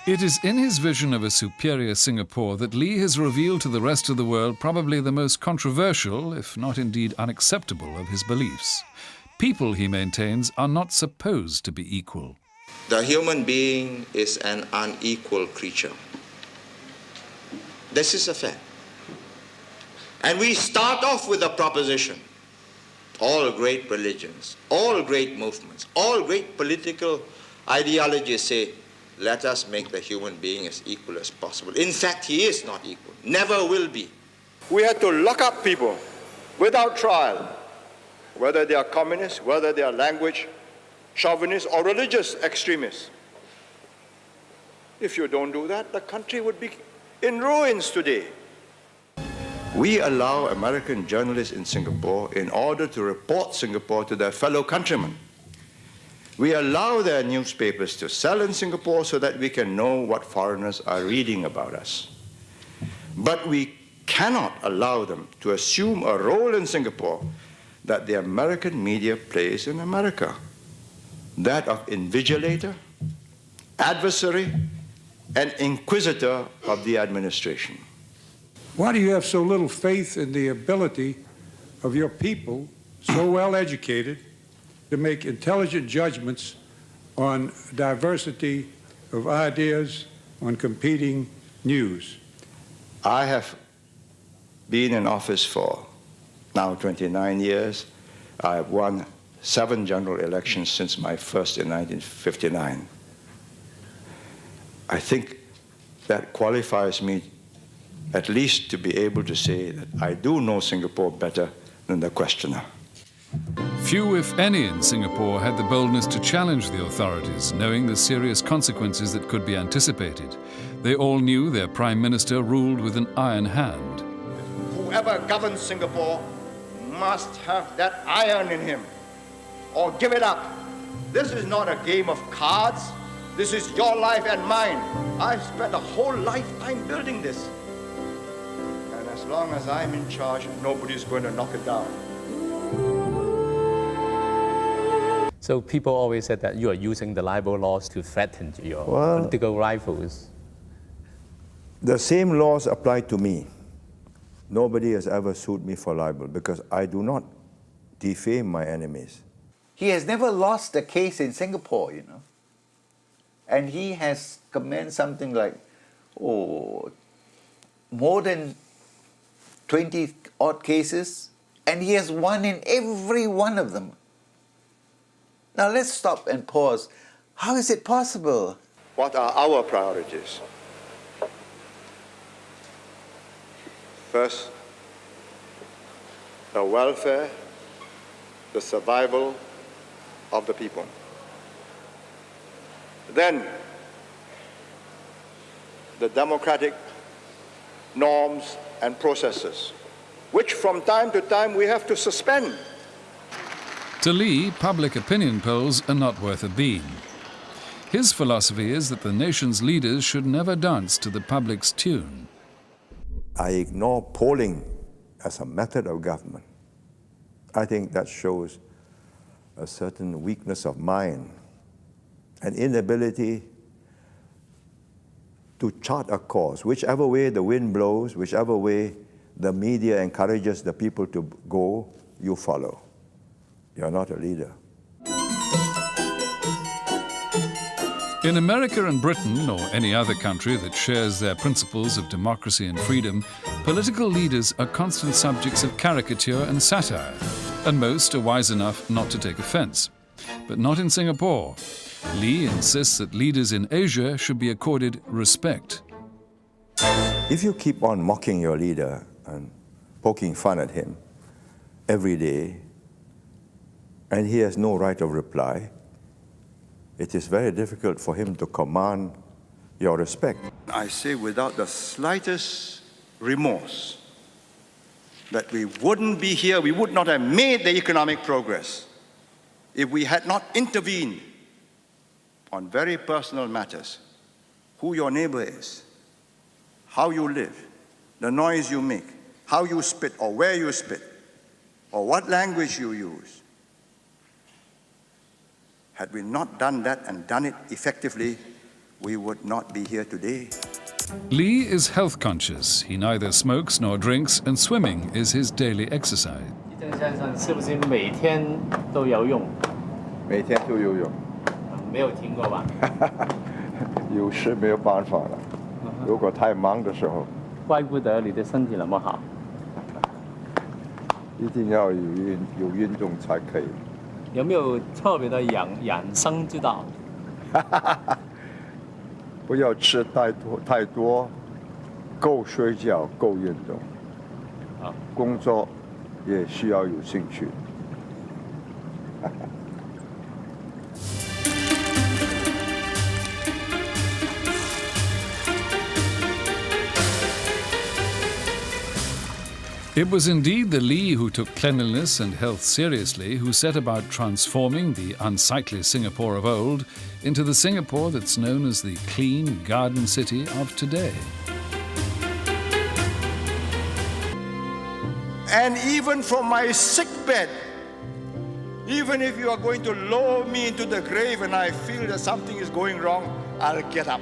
It is in his vision of a superior Singapore that Lee has revealed to the rest of the world probably the most controversial, if not indeed unacceptable, of his beliefs. People, he maintains, are not supposed to be equal. The human being is an unequal creature. This is a fact. And we start off with a proposition. All great religions, all great movements, all great political ideologies say, let us make the human being as equal as possible. In fact, he is not equal, never will be. We had to lock up people without trial, whether they are communists, whether they are language chauvinists or religious extremists. If you don't do that, the country would be in ruins today. We allow American journalists in Singapore in order to report Singapore to their fellow countrymen. We allow their newspapers to sell in Singapore so that we can know what foreigners are reading about us. But we cannot allow them to assume a role in Singapore that the American media plays in America, that of invigilator, adversary, and inquisitor of the administration. Why do you have so little faith in the ability of your people, so well educated, to make intelligent judgments on diversity of ideas, on competing news? I have been in office for now 29 years. I have won 7 general elections since my first in 1959. I think that qualifies me at least to be able to say that I do know Singapore better than the questioner. Few, if any, in Singapore had the boldness to challenge the authorities, knowing the serious consequences that could be anticipated. They all knew their Prime Minister ruled with an iron hand. Whoever governs Singapore must have that iron in him, or give it up. This is not a game of cards. This is your life and mine. I've spent a whole lifetime building this. And as long as I'm in charge, nobody's going to knock it down. So people always said that you are using the libel laws to threaten your political rivals. The same laws apply to me. Nobody has ever sued me for libel because I do not defame my enemies. He has never lost a case in Singapore, you know. And he has commenced something like, more than 20 odd cases, and he has won in every one of them. Now let's stop and pause. How is it possible? What are our priorities? First, the welfare, the survival of the people. Then, the democratic norms and processes, which from time to time we have to suspend. To Lee, public opinion polls are not worth a bean. His philosophy is that the nation's leaders should never dance to the public's tune. I ignore polling as a method of government. I think that shows a certain weakness of mind, an inability to chart a course. Whichever way the wind blows, whichever way the media encourages the people to go, you follow. You're not a leader. In America and Britain, or any other country that shares their principles of democracy and freedom, political leaders are constant subjects of caricature and satire, and most are wise enough not to take offense. But not in Singapore. Lee insists that leaders in Asia should be accorded respect. If you keep on mocking your leader and poking fun at him every day, and he has no right of reply, it is very difficult for him to command your respect. I say without the slightest remorse that we wouldn't be here, we would not have made the economic progress if we had not intervened on very personal matters. Who your neighbor is, how you live, the noise you make, how you spit or where you spit, or what language you use. Had we not done that and done it effectively, we would not be here today. Lee is health conscious. He neither smokes nor drinks, and swimming is his daily exercise. 郑先生是不是每天都游泳？每天都游泳，没有停过吧？有时没有办法了。如果太忙的时候，怪不得你的身体那么好。一定要有运动才可以。有没有特别的养生之道？不要吃太多，够睡觉，够运动。工作也需要有兴趣。It was indeed the Lee who took cleanliness and health seriously, who set about transforming the unsightly Singapore of old into the Singapore that's known as the clean garden city of today. And even from my sick bed, even if you are going to lower me into the grave and I feel that something is going wrong, I'll get up.